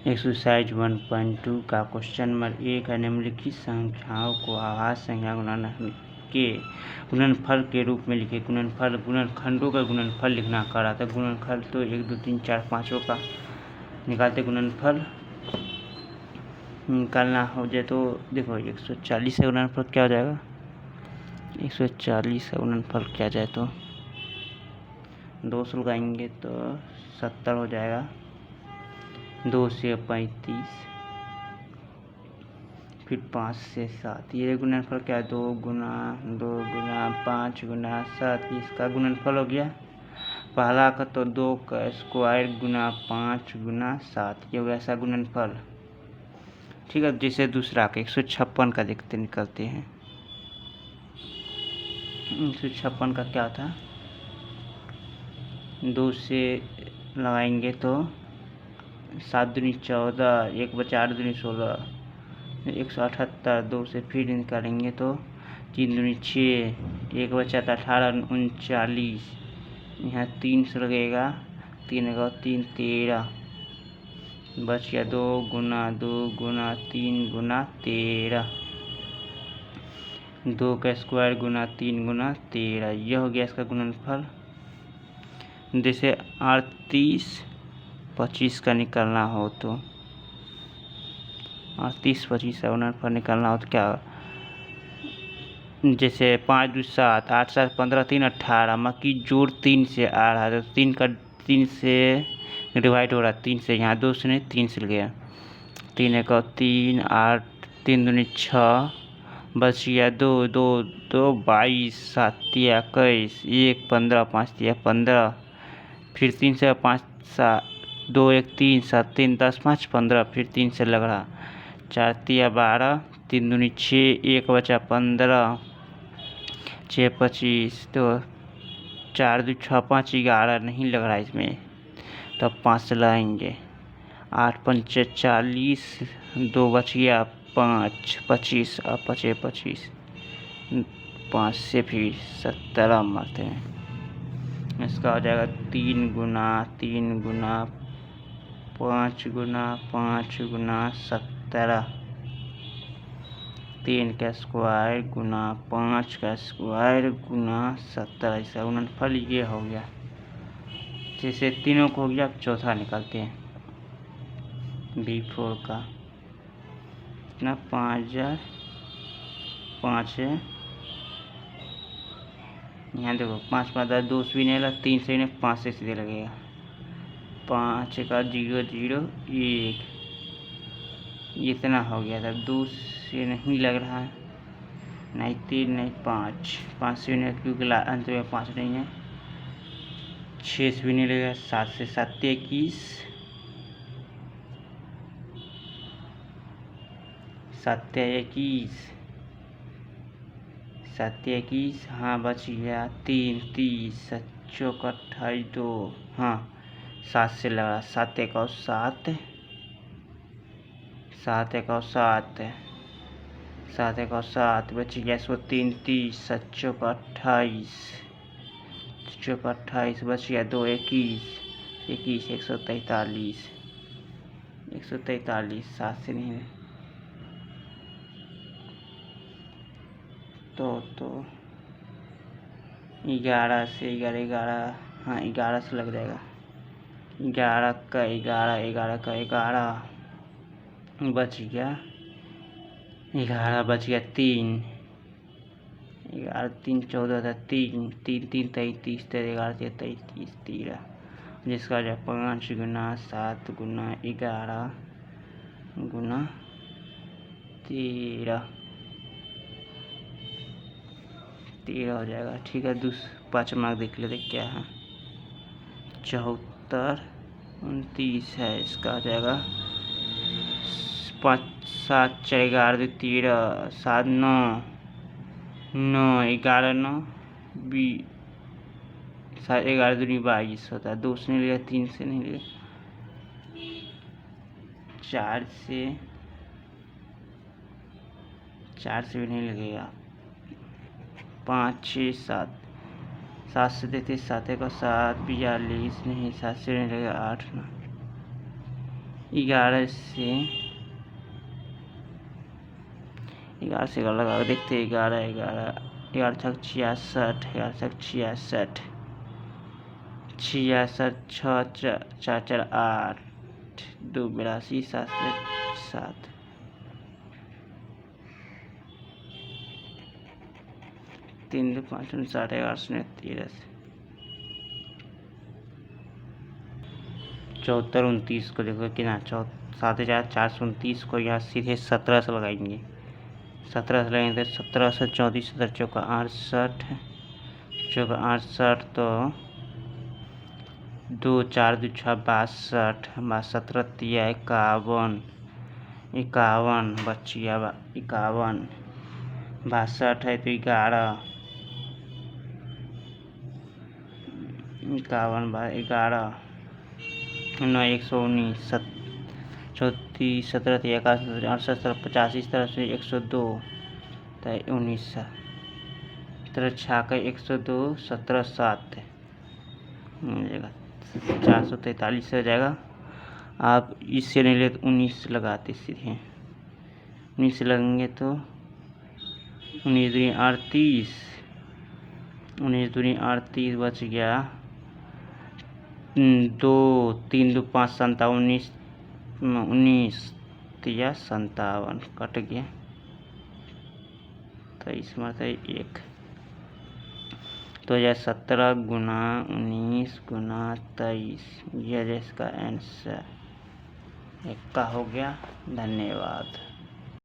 Exercise 1.2 का question number 1 है। निम्नलिखित संख्याओं को आभाज्य संख्या गुणनफल के रूप में लिखे। गुणनखंडों का गुणनफल लिखना कर रहा था। गुणनफल तो 1 2 3 4 5 का निकालते। गुणनफल निकालना हो जाए तो देखो 140 का गुणनफल क्या हो जाएगा। 140 का गुणनफल क्या जाए तो 2 से लगाएंगे तो 70 हो जाएगा। 2 से 35, फिर 5 से 7। ये गुणनफल क्या है? 2 गुना 5 गुना 7। इसका गुणनफल हो गया पहला का तो 2 का स्क्वायर गुना 5 गुना 7। ये हो गया ऐसा गुणनफल। ठीक है, जैसे दूसरा का 156 का देखते निकलते हैं। 156 का क्या था? 2 से लगाएंगे तो 7 दूनी 14, 1 बचा 8 दूनी 16, 178। 2 से फिर निकालेंगे तो 3 दूनी 6, 1 बचा 18 39। यहाँ 3 से लगेगा, 3 का 3 13, बच गया 2 गुना 3 गुना 13। 2 का स्क्वायर गुना 3 गुना 13। यह हो गया इसका गुणनफल। जैसे 38 25 का निकालना हो तो 38 25 का गुणनफल निकालना हो तो क्या, जैसे 5 2 7, 8 7 15 3 18। बाकी जोड़ 3 से आ रहा है तो 3 से डिवाइड हो रहा है। 3 से यहाँ 2 से नहीं 3 से गया। 3 1 3 8, 3 दूनी 6, बच गया 2 2 2 22, 7 21, 1 15, 5 15, फिर 3 से 5 7 2 1 3 7 3 10 5 15, फिर 3 से लग रहा 4 12, 3 दूनी 6, 1 बचा 15, 6 25, तो 4 2 6 5 11 नहीं लग रहा है इसमें, तो अब 5 से लगाएंगे। 8 5 40, 2 बच गया 5 25, अब बचे 25। 5 से फिर 17 मारते हैं। इसका हो जाएगा 3 गुना 5 गुना 5 गुना 17। 3 का स्क्वायर गुना 5 का स्क्वायर गुना 17। इसका गुणनफल ये हो गया। जैसे तीनों को हो गया, अब चौथा निकालते हैं। B4 का इतना 5 है। यहाँ देखो 5 5 10, 2 से भी नहीं लगा, 3 से नहीं, 5 से सीधे लगेगा। 5 का 0 0 1, इतना हो गया था। 2 से नहीं लग रहा है, नहीं 3 नहीं 5 से भी नहीं, क्योंकि अंत में 5 नहीं है। 6 से भी नहीं लगेगा। 7 से 7 21, 7 21, 7 21, हाँ बच गया 3 30, 7 चौक 28 2, हाँ 7 से लगा 7 1 7, 7 1 7, 7 1 7, बच गया 103 30, 7 चौक 28, चौक 28, बच गया 2 21 21, 143, 143, 7 से नहीं है तो 11 से 11, हाँ 11 से लग जाएगा। 11 का 11 का 11, बच गया 11, बच गया 3, 11 3 14 था, 3 3 3 33, 11 33 13, जिसका हो जाए 5 गुना 7 गुना 11 गुना 13 हो जाएगा। ठीक है, 5 मार्क देख लेते क्या है। 74 29 है। इसका हो जाएगा 5 7 4 11 13, 7 9 9 11 9 20, 7 11 दूनी 22 होता है। 2 से नहीं लिया, 3 से नहीं लिया, 4 से भी नहीं लगेगा। 5 6 7, 7 से देते 7 1 7 42, नहीं 7 से नहीं लगेगा। 8 9 11 से लगा देखते हैं। 11 छक 66, 11 छक 66, 66, 6 4 4 8, 2 82, 7 7, 3 2 5 59, 11 13, 74 29 को देखो कि ना 7,429 को यहाँ सीधे 17 से लगाएंगे। 17 से लगाएंगे तो 17 से 34, 17 चौका 68, चौका 68 तो 2 4 2 6 62, 17 तिया 51, 51 बचिया 51, 62 है तो 11, 51 11, 9 119, 34 17 तिया 61, 68 50, इस तरह से 102 तो 19, 17 छाका 102, 17 7 मिलेगा 443 हो जाएगा। आप इससे नहीं ले तो 19 लगाते सीधे, 19 से लगेंगे तो 19 दूनी 38, 19 दूनी 38 बच गया 2 3 2 5 57, 19 तिया 57 कट गया 23 मतलब 1 तो यह 17 गुना 19 गुना 23 यह इसका आंसर 1 का हो गया। धन्यवाद।